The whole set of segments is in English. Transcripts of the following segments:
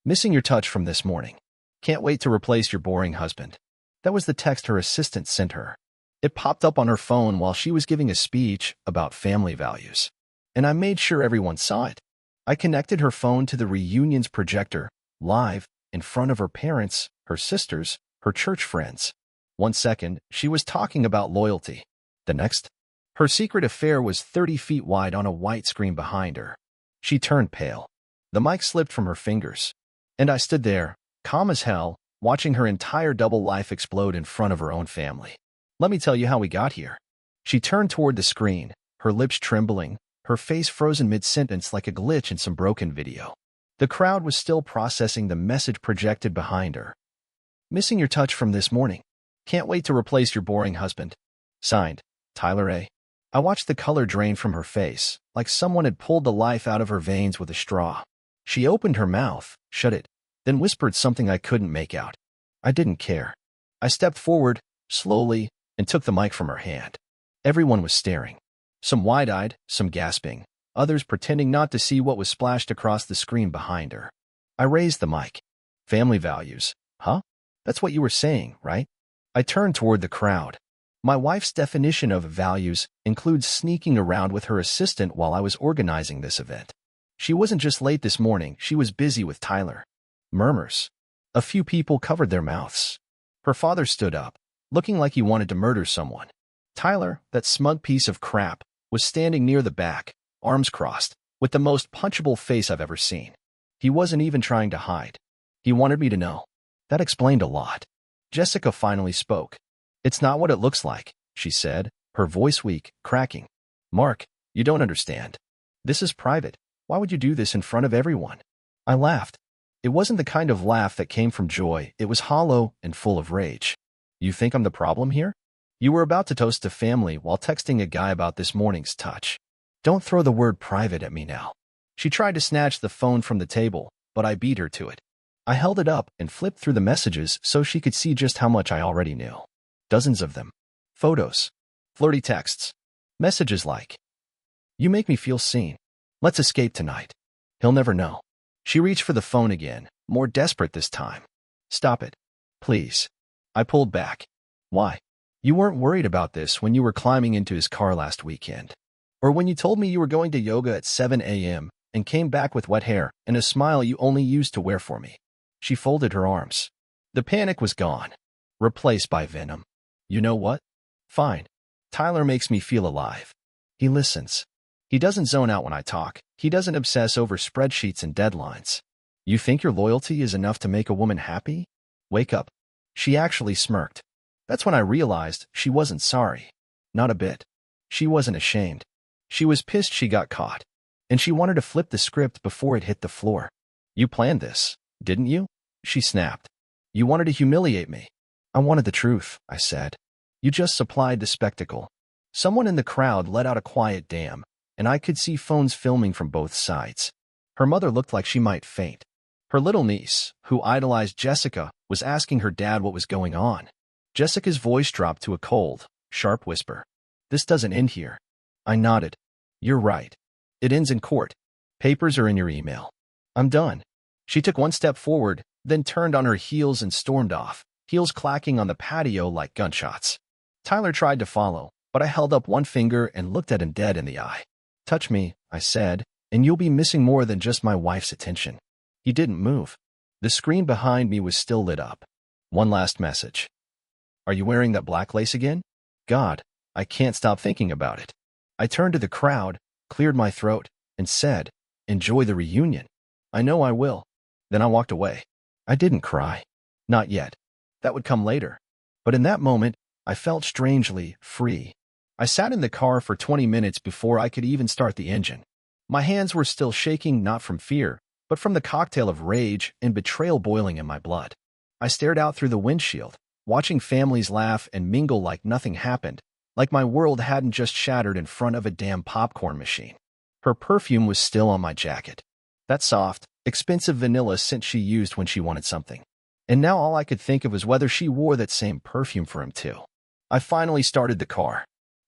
Missing your touch from this morning. Can't wait to replace your boring husband. That was the text her assistant sent her. It popped up on her phone while she was giving a speech about family values. And I made sure everyone saw it. I connected her phone to the reunion's projector, live, in front of her parents, her sisters, her church friends. 1 second, she was talking about loyalty. The next, her secret affair was 30 feet wide on a white screen behind her. She turned pale. The mic slipped from her fingers. And I stood there, calm as hell, watching her entire double life explode in front of her own family. Let me tell you how we got here. She turned toward the screen, her lips trembling, her face frozen mid-sentence like a glitch in some broken video. The crowd was still processing the message projected behind her. Missing your touch from this morning. Can't wait to replace your boring husband. Signed, Tyler A. I watched the color drain from her face, like someone had pulled the life out of her veins with a straw. She opened her mouth, shut it, then whispered something I couldn't make out. I didn't care. I stepped forward, slowly, and took the mic from her hand. Everyone was staring. Some wide-eyed, some gasping, others pretending not to see what was splashed across the screen behind her. I raised the mic. Family values, huh? That's what you were saying, right? I turned toward the crowd. My wife's definition of values includes sneaking around with her assistant while I was organizing this event. She wasn't just late this morning, she was busy with Tyler. Murmurs. A few people covered their mouths. Her father stood up, looking like he wanted to murder someone. Tyler, that smug piece of crap, was standing near the back, arms crossed, with the most punchable face I've ever seen. He wasn't even trying to hide. He wanted me to know. That explained a lot. Jessica finally spoke. It's not what it looks like, she said, her voice weak, cracking. Mark, you don't understand. This is private. Why would you do this in front of everyone? I laughed. It wasn't the kind of laugh that came from joy. It was hollow and full of rage. You think I'm the problem here? You were about to toast to family while texting a guy about this morning's touch. Don't throw the word private at me now. She tried to snatch the phone from the table, but I beat her to it. I held it up and flipped through the messages so she could see just how much I already knew. Dozens of them. Photos. Flirty texts. Messages like, "You make me feel seen. Let's escape tonight. He'll never know." She reached for the phone again, more desperate this time. "Stop it. Please." I pulled back. "Why? You weren't worried about this when you were climbing into his car last weekend. Or when you told me you were going to yoga at 7 a.m. and came back with wet hair and a smile you only used to wear for me." She folded her arms. The panic was gone, replaced by venom. You know what? Fine. Tyler makes me feel alive. He listens. He doesn't zone out when I talk. He doesn't obsess over spreadsheets and deadlines. You think your loyalty is enough to make a woman happy? Wake up. She actually smirked. That's when I realized she wasn't sorry. Not a bit. She wasn't ashamed. She was pissed she got caught. And she wanted to flip the script before it hit the floor. You planned this, didn't you? She snapped. You wanted to humiliate me. I wanted the truth, I said. You just supplied the spectacle. Someone in the crowd let out a quiet damn, and I could see phones filming from both sides. Her mother looked like she might faint. Her little niece, who idolized Jessica, was asking her dad what was going on. Jessica's voice dropped to a cold, sharp whisper. This doesn't end here. I nodded. You're right. It ends in court. Papers are in your email. I'm done. She took one step forward, then turned on her heels and stormed off, heels clacking on the patio like gunshots. Tyler tried to follow, but I held up one finger and looked at him dead in the eye. Touch me, I said, and you'll be missing more than just my wife's attention. He didn't move. The screen behind me was still lit up. One last message. Are you wearing that black lace again? God, I can't stop thinking about it. I turned to the crowd, cleared my throat, and said, enjoy the reunion. I know I will. Then I walked away. I didn't cry. Not yet. That would come later. But in that moment, I felt strangely free. I sat in the car for 20 minutes before I could even start the engine. My hands were still shaking not from fear, but from the cocktail of rage and betrayal boiling in my blood. I stared out through the windshield, watching families laugh and mingle like nothing happened, like my world hadn't just shattered in front of a damn popcorn machine. Her perfume was still on my jacket. That soft, expensive vanilla scent she used when she wanted something. And now all I could think of was whether she wore that same perfume for him too. I finally started the car.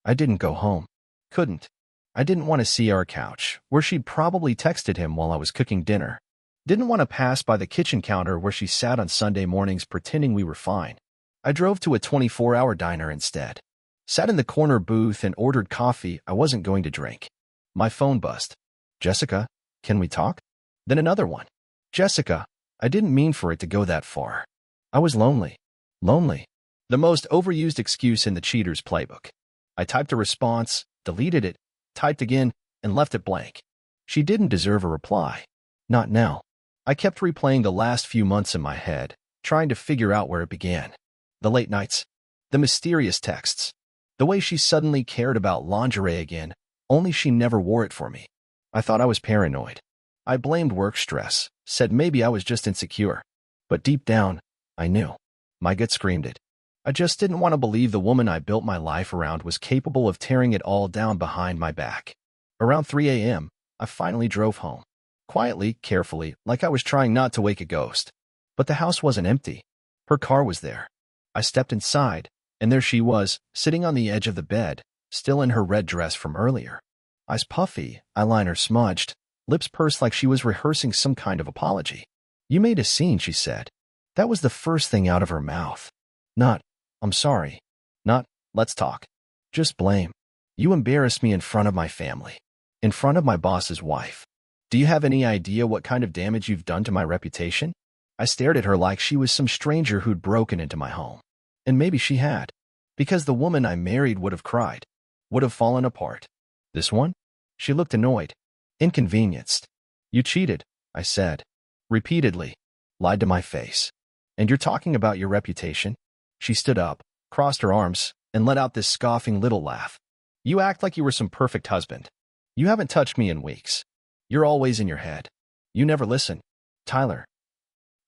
I didn't go home. Couldn't. I didn't want to see our couch, where she'd probably texted him while I was cooking dinner. Didn't want to pass by the kitchen counter where she sat on Sunday mornings pretending we were fine. I drove to a 24-hour diner instead. Sat in the corner booth and ordered coffee I wasn't going to drink. My phone buzzed. Jessica, can we talk? Then another one. Jessica, I didn't mean for it to go that far. I was lonely. Lonely. The most overused excuse in the cheater's playbook. I typed a response, deleted it, typed again, and left it blank. She didn't deserve a reply. Not now. I kept replaying the last few months in my head, trying to figure out where it began. The late nights. The mysterious texts. The way she suddenly cared about lingerie again, only she never wore it for me. I thought I was paranoid. I blamed work stress, said maybe I was just insecure. But deep down, I knew. My gut screamed it. I just didn't want to believe the woman I built my life around was capable of tearing it all down behind my back. Around 3 a.m., I finally drove home. Quietly, carefully, like I was trying not to wake a ghost. But the house wasn't empty. Her car was there. I stepped inside, and there she was, sitting on the edge of the bed, still in her red dress from earlier. Eyes puffy, eyeliner smudged, lips pursed like she was rehearsing some kind of apology. You made a scene, she said. That was the first thing out of her mouth. Not, I'm sorry. Not, let's talk. Just blame. You embarrassed me in front of my family. In front of my boss's wife. Do you have any idea what kind of damage you've done to my reputation? I stared at her like she was some stranger who'd broken into my home. And maybe she had. Because the woman I married would have cried. Would have fallen apart. This one? She looked annoyed. Inconvenienced. You cheated, I said. Repeatedly. Lied to my face. And you're talking about your reputation? She stood up, crossed her arms, and let out this scoffing little laugh. You act like you were some perfect husband. You haven't touched me in weeks. You're always in your head. You never listen. Tyler.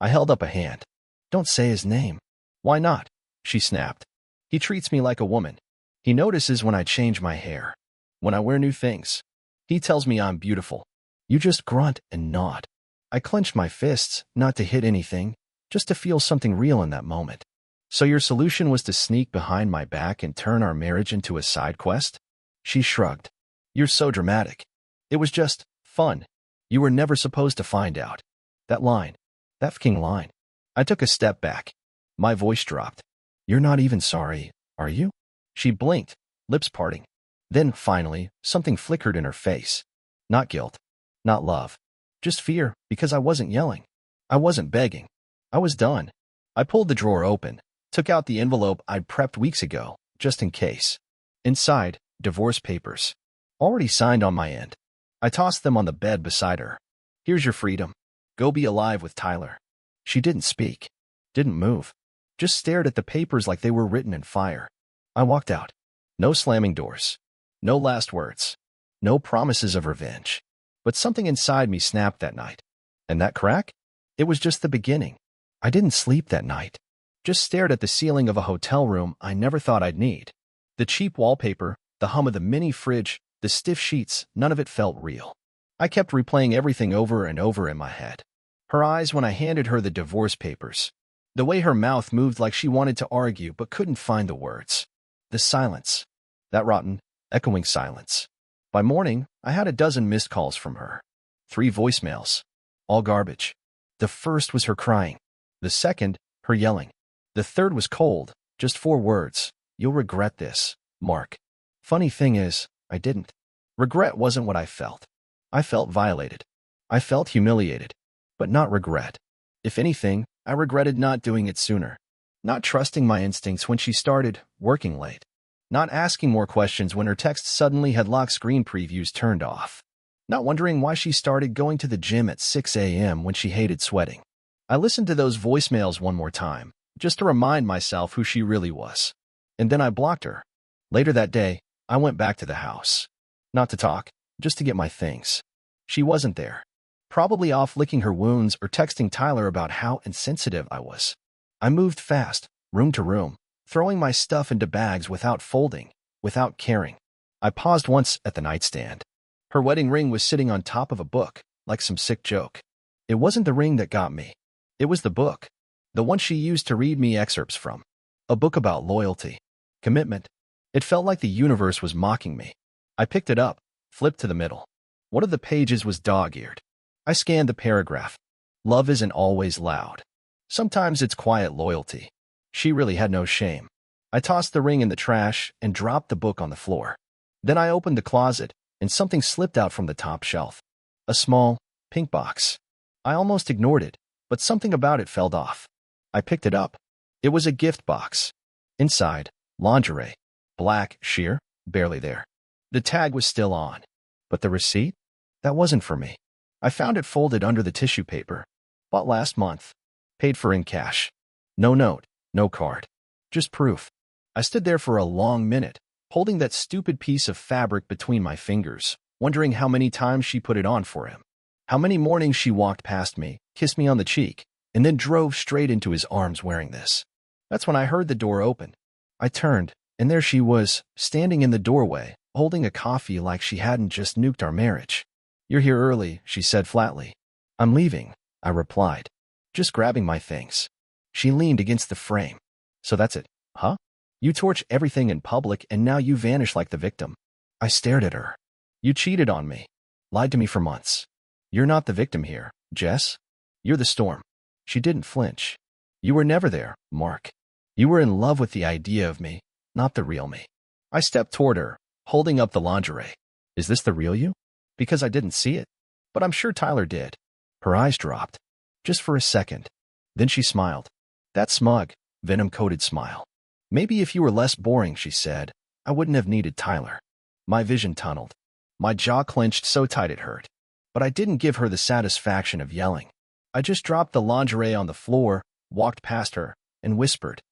I held up a hand. Don't say his name. Why not? She snapped. He treats me like a woman. He notices when I change my hair. When I wear new things. He tells me I'm beautiful. You just grunt and nod. I clenched my fists, not to hit anything, just to feel something real in that moment. So your solution was to sneak behind my back and turn our marriage into a side quest? She shrugged. You're so dramatic. It was just fun. You were never supposed to find out. That line. That fucking line. I took a step back. My voice dropped. You're not even sorry, are you? She blinked, lips parting. Then, finally, something flickered in her face. Not guilt. Not love. Just fear, because I wasn't yelling. I wasn't begging. I was done. I pulled the drawer open, took out the envelope I'd prepped weeks ago, just in case. Inside, divorce papers. Already signed on my end. I tossed them on the bed beside her. Here's your freedom. Go be alive with Tyler. She didn't speak. Didn't move. Just stared at the papers like they were written in fire. I walked out. No slamming doors. No last words. No promises of revenge. But something inside me snapped that night. And that crack? It was just the beginning. I didn't sleep that night. Just stared at the ceiling of a hotel room I never thought I'd need. The cheap wallpaper, the hum of the mini fridge, the stiff sheets, none of it felt real. I kept replaying everything over and over in my head. Her eyes when I handed her the divorce papers. The way her mouth moved like she wanted to argue but couldn't find the words. The silence. That rotten, echoing silence. By morning, I had a dozen missed calls from her. 3 voicemails. All garbage. The first was her crying. The second, her yelling. The third was cold, just 4 words. You'll regret this, Mark. Funny thing is, I didn't. Regret wasn't what I felt. I felt violated. I felt humiliated. But not regret. If anything, I regretted not doing it sooner. Not trusting my instincts when she started working late. Not asking more questions when her texts suddenly had lock screen previews turned off. Not wondering why she started going to the gym at 6 a.m. when she hated sweating. I listened to those voicemails one more time, just to remind myself who she really was. And then I blocked her. Later that day, I went back to the house. Not to talk, just to get my things. She wasn't there. Probably off licking her wounds or texting Tyler about how insensitive I was. I moved fast, room to room, throwing my stuff into bags without folding, without caring. I paused once at the nightstand. Her wedding ring was sitting on top of a book, like some sick joke. It wasn't the ring that got me. It was the book. The one she used to read me excerpts from. A book about loyalty. Commitment. It felt like the universe was mocking me. I picked it up, flipped to the middle. One of the pages was dog-eared. I scanned the paragraph. Love isn't always loud. Sometimes it's quiet loyalty. She really had no shame. I tossed the ring in the trash and dropped the book on the floor. Then I opened the closet, and something slipped out from the top shelf. A small, pink box. I almost ignored it, but something about it felt off. I picked it up. It was a gift box. Inside, lingerie. Black, sheer, barely there. The tag was still on. But the receipt? That wasn't for me. I found it folded under the tissue paper. Bought last month. Paid for in cash. No note, no card. Just proof. I stood there for a long minute, holding that stupid piece of fabric between my fingers, wondering how many times she put it on for him. How many mornings she walked past me, kissed me on the cheek, and then drove straight into his arms wearing this. That's when I heard the door open. I turned, and there she was, standing in the doorway, holding a coffee like she hadn't just nuked our marriage. "You're here early," she said flatly. "I'm leaving," I replied, just grabbing my things. She leaned against the frame. "So that's it, huh? You torch everything in public and now you vanish like the victim." I stared at her. "You cheated on me. Lied to me for months. You're not the victim here, Jess. You're the storm." She didn't flinch. "You were never there, Mark. You were in love with the idea of me, not the real me." I stepped toward her, holding up the lingerie. "Is this the real you?" Because I didn't see it. But I'm sure Tyler did. Her eyes dropped. Just for a second. Then she smiled. That smug, venom-coated smile. "Maybe if you were less boring," she said, "I wouldn't have needed Tyler." My vision tunneled. My jaw clenched so tight it hurt. But I didn't give her the satisfaction of yelling. I just dropped the lingerie on the floor, walked past her, and whispered,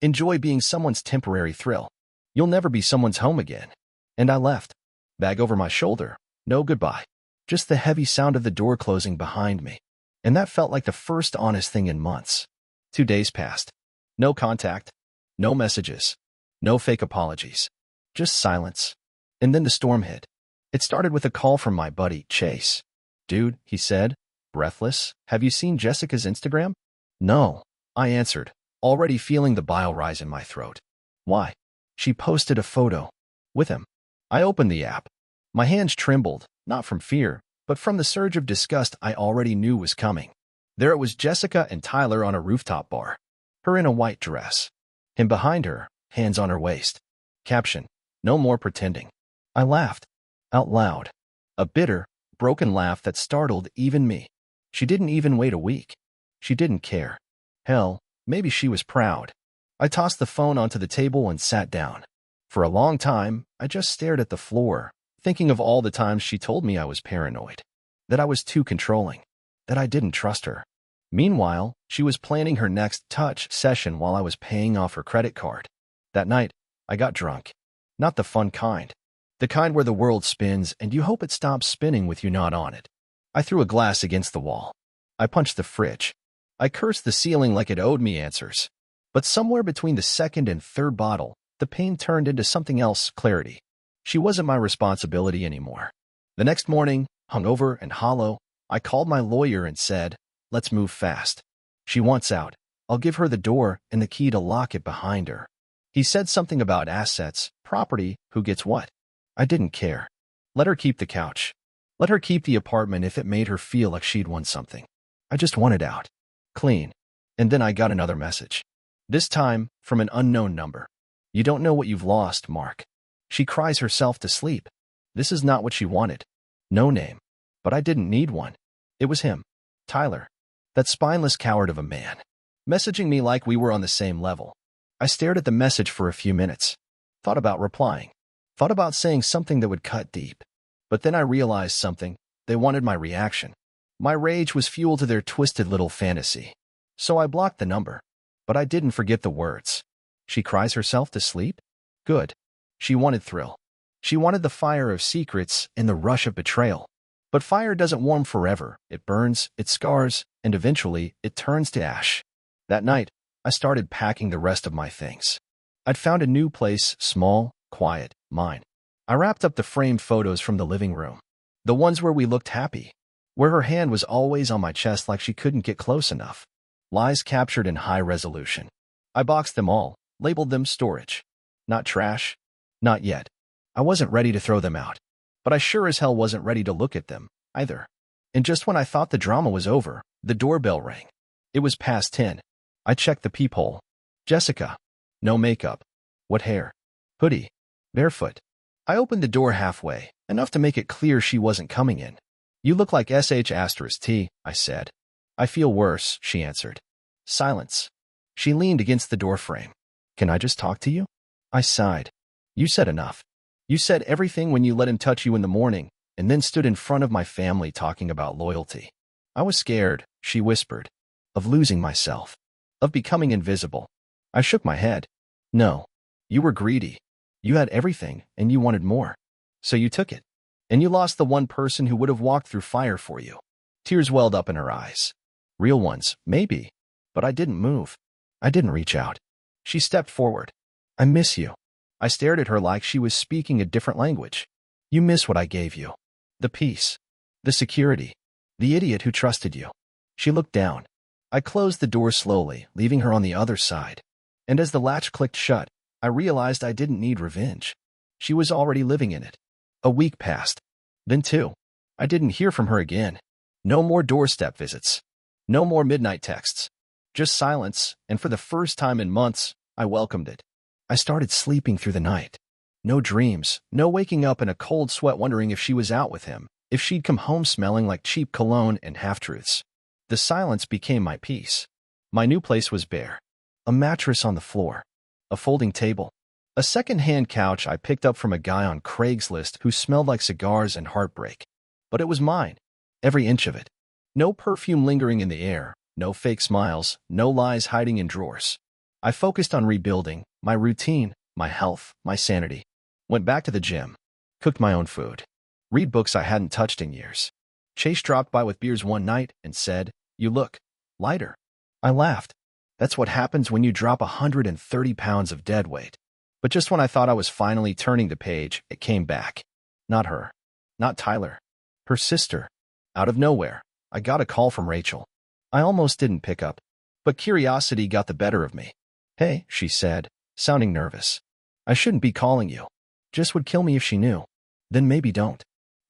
"Enjoy being someone's temporary thrill. You'll never be someone's home again." And I left. Bag over my shoulder. No goodbye. Just the heavy sound of the door closing behind me. And that felt like the first honest thing in months. 2 days passed. No contact. No messages. No fake apologies. Just silence. And then the storm hit. It started with a call from my buddy, Chase. "Dude," he said, breathless, "have you seen Jessica's Instagram?" "No," I answered, already feeling the bile rise in my throat. "Why?" "She posted a photo. With him." I opened the app. My hands trembled, not from fear, but from the surge of disgust I already knew was coming. There it was, Jessica and Tyler on a rooftop bar. Her in a white dress. Him behind her, hands on her waist. Caption, "No more pretending." I laughed. Out loud. A bitter, broken laugh that startled even me. She didn't even wait a week. She didn't care. Hell, maybe she was proud. I tossed the phone onto the table and sat down. For a long time, I just stared at the floor, thinking of all the times she told me I was paranoid, that I was too controlling, that I didn't trust her. Meanwhile, she was planning her next touch session while I was paying off her credit card. That night, I got drunk. Not the fun kind. The kind where the world spins and you hope it stops spinning with you not on it. I threw a glass against the wall. I punched the fridge. I cursed the ceiling like it owed me answers. But somewhere between the second and third bottle, the pain turned into something else, clarity. She wasn't my responsibility anymore. The next morning, hungover and hollow, I called my lawyer and said, "Let's move fast. She wants out. I'll give her the door and the key to lock it behind her." He said something about assets, property, who gets what. I didn't care. Let her keep the couch. Let her keep the apartment if it made her feel like she'd won something. I just wanted out. Clean. And then I got another message. This time, from an unknown number. "You don't know what you've lost, Mark. She cries herself to sleep." This is not what she wanted. No name. But I didn't need one. It was him. Tyler. That spineless coward of a man. Messaging me like we were on the same level. I stared at the message for a few minutes. Thought about replying. Thought about saying something that would cut deep. But then I realized something. They wanted my reaction. My rage was fuel to their twisted little fantasy. So I blocked the number. But I didn't forget the words. She cries herself to sleep? Good. She wanted thrill. She wanted the fire of secrets and the rush of betrayal. But fire doesn't warm forever. It burns, it scars, and eventually it turns to ash. That night, I started packing the rest of my things. I'd found a new place, small, quiet, mine. I wrapped up the framed photos from the living room. The ones where we looked happy. Where her hand was always on my chest like she couldn't get close enough. Lies captured in high resolution. I boxed them all, labeled them storage. Not trash. Not yet. I wasn't ready to throw them out. But I sure as hell wasn't ready to look at them, either. And just when I thought the drama was over, the doorbell rang. It was past 10. I checked the peephole. Jessica. No makeup. What hair? Hoodie. Barefoot. I opened the door halfway, enough to make it clear she wasn't coming in. You look like sh*t, I said. I feel worse, she answered. Silence. She leaned against the doorframe. Can I just talk to you? I sighed. You said enough. You said everything when you let him touch you in the morning, and then stood in front of my family talking about loyalty. I was scared, she whispered, of losing myself, of becoming invisible. I shook my head. No. You were greedy. You had everything, and you wanted more. So you took it. And you lost the one person who would have walked through fire for you. Tears welled up in her eyes. Real ones, maybe. But I didn't move. I didn't reach out. She stepped forward. I miss you. I stared at her like she was speaking a different language. You miss what I gave you. The peace. The security. The idiot who trusted you. She looked down. I closed the door slowly, leaving her on the other side. And as the latch clicked shut, I realized I didn't need revenge. She was already living in it. A week passed. Then 2. I didn't hear from her again. No more doorstep visits. No more midnight texts. Just silence, and for the first time in months, I welcomed it. I started sleeping through the night. No dreams, no waking up in a cold sweat wondering if she was out with him, if she'd come home smelling like cheap cologne and half-truths. The silence became my peace. My new place was bare. A mattress on the floor. A folding table. A second-hand couch I picked up from a guy on Craigslist who smelled like cigars and heartbreak. But it was mine. Every inch of it. No perfume lingering in the air. No fake smiles. No lies hiding in drawers. I focused on rebuilding, my routine, my health, my sanity. Went back to the gym. Cooked my own food. Read books I hadn't touched in years. Chase dropped by with beers one night and said, "You look lighter." I laughed. That's what happens when you drop 130 pounds of dead weight. But just when I thought I was finally turning the page, it came back. Not her. Not Tyler. Her sister. Out of nowhere, I got a call from Rachel. I almost didn't pick up, but curiosity got the better of me. Hey, she said, sounding nervous. I shouldn't be calling you. Just would kill me if she knew. Then maybe don't.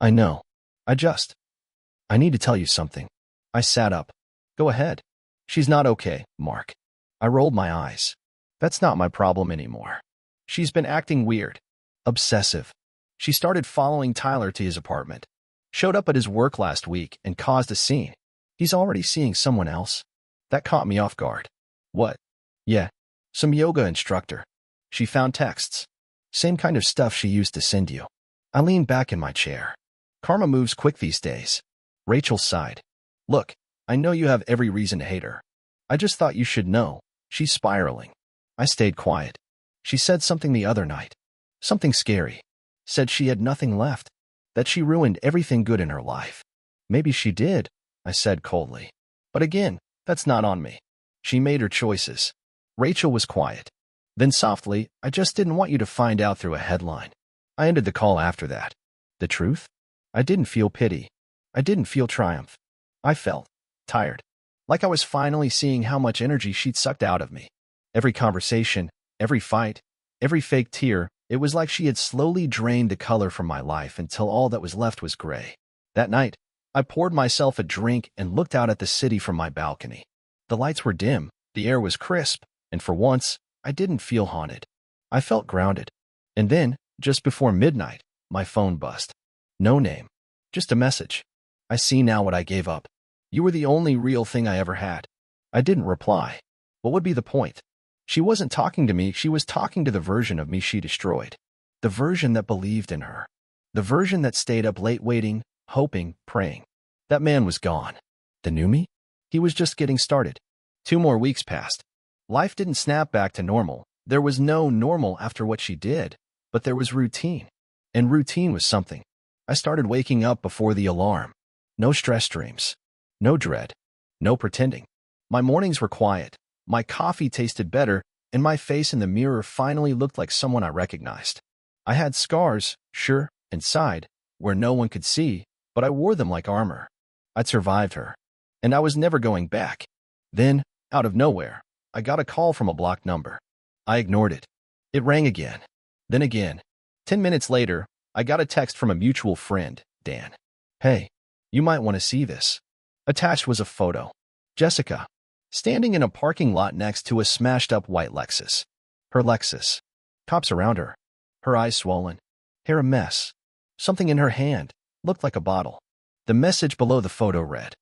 I know. I need to tell you something. I sat up. Go ahead. She's not okay, Mark. I rolled my eyes. That's not my problem anymore. She's been acting weird. Obsessive. She started following Tyler to his apartment. Showed up at his work last week and caused a scene. He's already seeing someone else. That caught me off guard. What? Yeah. Some yoga instructor. She found texts. Same kind of stuff she used to send you. I leaned back in my chair. Karma moves quick these days. Rachel sighed. Look, I know you have every reason to hate her. I just thought you should know. She's spiraling. I stayed quiet. She said something the other night. Something scary. Said she had nothing left. That she ruined everything good in her life. Maybe she did, I said coldly. But again, that's not on me. She made her choices. Rachel was quiet. Then softly, I just didn't want you to find out through a headline. I ended the call after that. The truth? I didn't feel pity. I didn't feel triumph. I felt tired. Like I was finally seeing how much energy she'd sucked out of me. Every conversation, every fight, every fake tear, it was like she had slowly drained the color from my life until all that was left was gray. That night, I poured myself a drink and looked out at the city from my balcony. The lights were dim, the air was crisp, and for once, I didn't feel haunted. I felt grounded. And then, just before midnight, my phone buzzed. No name. Just a message. I see now what I gave up. You were the only real thing I ever had. I didn't reply. What would be the point? She wasn't talking to me, she was talking to the version of me she destroyed. The version that believed in her. The version that stayed up late waiting, hoping, praying. That man was gone. The new me? He was just getting started. 2 more weeks passed. Life didn't snap back to normal. There was no normal after what she did, but there was routine. And routine was something. I started waking up before the alarm. No stress dreams. No dread. No pretending. My mornings were quiet. My coffee tasted better, and my face in the mirror finally looked like someone I recognized. I had scars, sure, inside, where no one could see, but I wore them like armor. I'd survived her. And I was never going back. Then, out of nowhere, I got a call from a blocked number. I ignored it. It rang again. Then again. 10 minutes later, I got a text from a mutual friend, Dan. Hey, You might want to see this. Attached was a photo. Jessica, standing in a parking lot next to a smashed-up white Lexus. Her Lexus. Cops around her. Her eyes swollen. Hair a mess. Something in her hand. Looked like a bottle. The message below the photo read,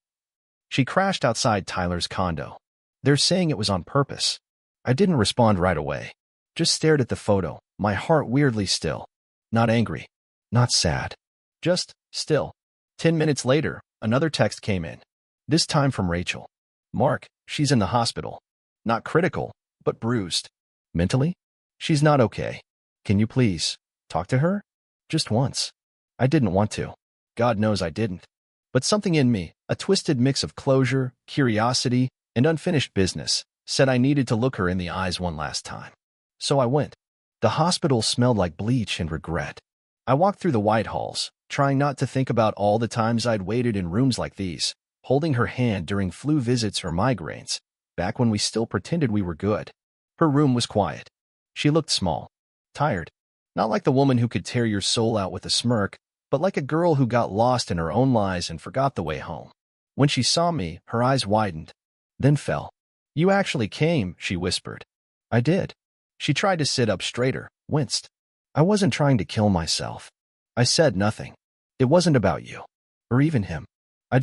"She crashed outside Tyler's condo. They're saying it was on purpose." I didn't respond right away. Just stared at the photo, my heart weirdly still. Not angry. Not sad. Just still. 10 minutes later, another text came in. This time from Rachel. "Mark, she's in the hospital. Not critical, but bruised. Mentally? She's not okay. Can you please talk to her? Just once." I didn't want to. God knows I didn't. But something in me, a twisted mix of closure, curiosity, and unfinished business, said I needed to look her in the eyes one last time. So I went. The hospital smelled like bleach and regret. I walked through the white halls, trying not to think about all the times I'd waited in rooms like these, holding her hand during flu visits or migraines, back when we still pretended we were good. Her room was quiet. She looked small, tired, not like the woman who could tear your soul out with a smirk, but like a girl who got lost in her own lies and forgot the way home. When she saw me, her eyes widened, then fell. "You actually came," she whispered. I did. She tried to sit up straighter, winced. "I wasn't trying to kill myself." I said nothing. "It wasn't about you. Or even him. I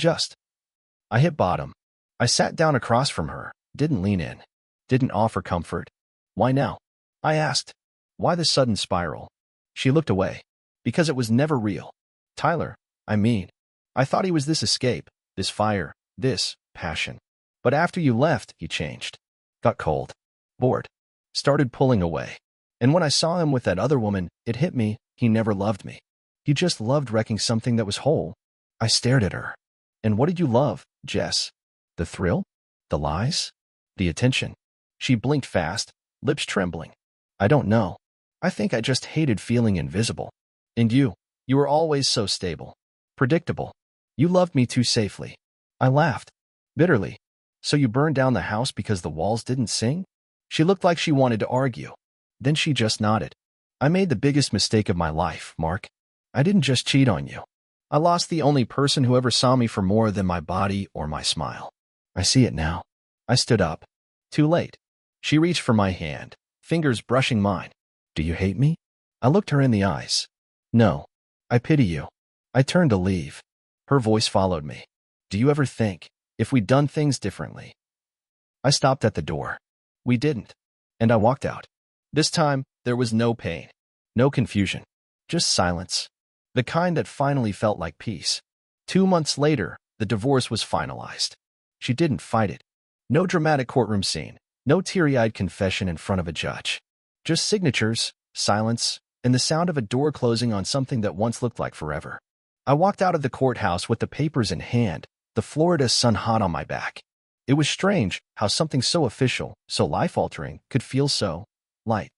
hit bottom." I sat down across from her, didn't lean in, didn't offer comfort. "Why now?" I asked. "Why the sudden spiral?" She looked away. "Because it was never real. Tyler, I thought he was this escape, this fire, this passion. But after you left, he changed. Got cold. Bored. Started pulling away. And when I saw him with that other woman, it hit me, he never loved me. He just loved wrecking something that was whole." I stared at her. "And what did you love, Jess? The thrill? The lies? The attention?" She blinked fast, lips trembling. "I don't know. I think I just hated feeling invisible. And you were always so stable. Predictable. You loved me too safely." I laughed. Bitterly. "So you burned down the house because the walls didn't sing?" She looked like she wanted to argue. Then she just nodded. "I made the biggest mistake of my life, Mark. I didn't just cheat on you. I lost the only person who ever saw me for more than my body or my smile. I see it now." I stood up. Too late. She reached for my hand, fingers brushing mine. "Do you hate me?" I looked her in the eyes. "No. I pity you." I turned to leave. Her voice followed me. "Do you ever think, if we'd done things differently?" I stopped at the door. We didn't. And I walked out. This time, there was no pain. No confusion. Just silence. The kind that finally felt like peace. 2 months later, the divorce was finalized. She didn't fight it. No dramatic courtroom scene. No teary-eyed confession in front of a judge. Just signatures, silence, and the sound of a door closing on something that once looked like forever. I walked out of the courthouse with the papers in hand, the Florida sun hot on my back. It was strange how something so official, so life-altering, could feel so light.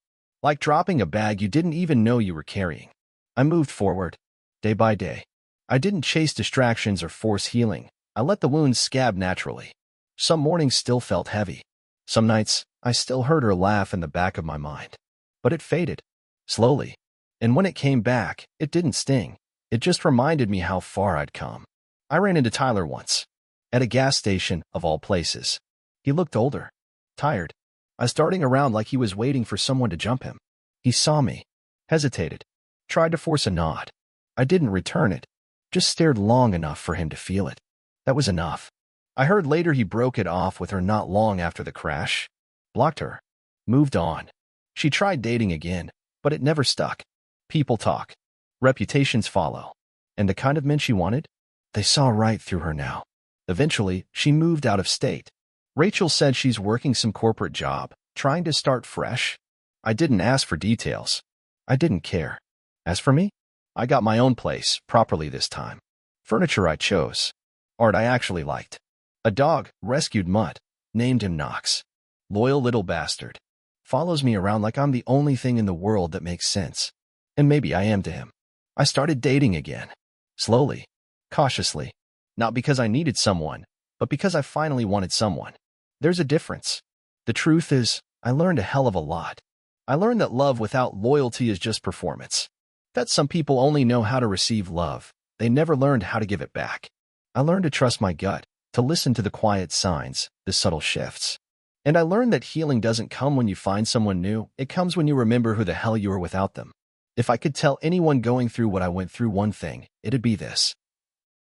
Like dropping a bag you didn't even know you were carrying. I moved forward, day by day. I didn't chase distractions or force healing. I let the wounds scab naturally. Some mornings still felt heavy. Some nights, I still heard her laugh in the back of my mind. But it faded. Slowly. And when it came back, it didn't sting. It just reminded me how far I'd come. I ran into Tyler once. At a gas station, of all places. He looked older. Tired. I was darting around like he was waiting for someone to jump him. He saw me. Hesitated. Tried to force a nod. I didn't return it. Just stared long enough for him to feel it. That was enough. I heard later he broke it off with her not long after the crash. Blocked her. Moved on. She tried dating again, but it never stuck. People talk. Reputations follow. And the kind of men she wanted? They saw right through her now. Eventually, she moved out of state. Rachel said she's working some corporate job, trying to start fresh. I didn't ask for details. I didn't care. As for me, I got my own place, properly this time. Furniture I chose. Art I actually liked. A dog, rescued mutt, named him Knox. Loyal little bastard. Follows me around like I'm the only thing in the world that makes sense. And maybe I am to him. I started dating again. Slowly. Cautiously. Not because I needed someone, but because I finally wanted someone. There's a difference. The truth is, I learned a hell of a lot. I learned that love without loyalty is just performance. That some people only know how to receive love. They never learned how to give it back. I learned to trust my gut, to listen to the quiet signs, the subtle shifts. And I learned that healing doesn't come when you find someone new, it comes when you remember who the hell you were without them. If I could tell anyone going through what I went through one thing, it'd be this.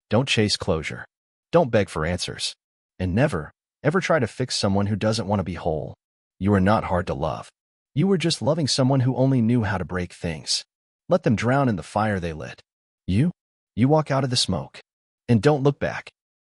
Don't chase closure. Don't beg for answers. And never, ever try to fix someone who doesn't want to be whole. You are not hard to love. You were just loving someone who only knew how to break things. Let them drown in the fire they lit. You walk out of the smoke. And don't look back.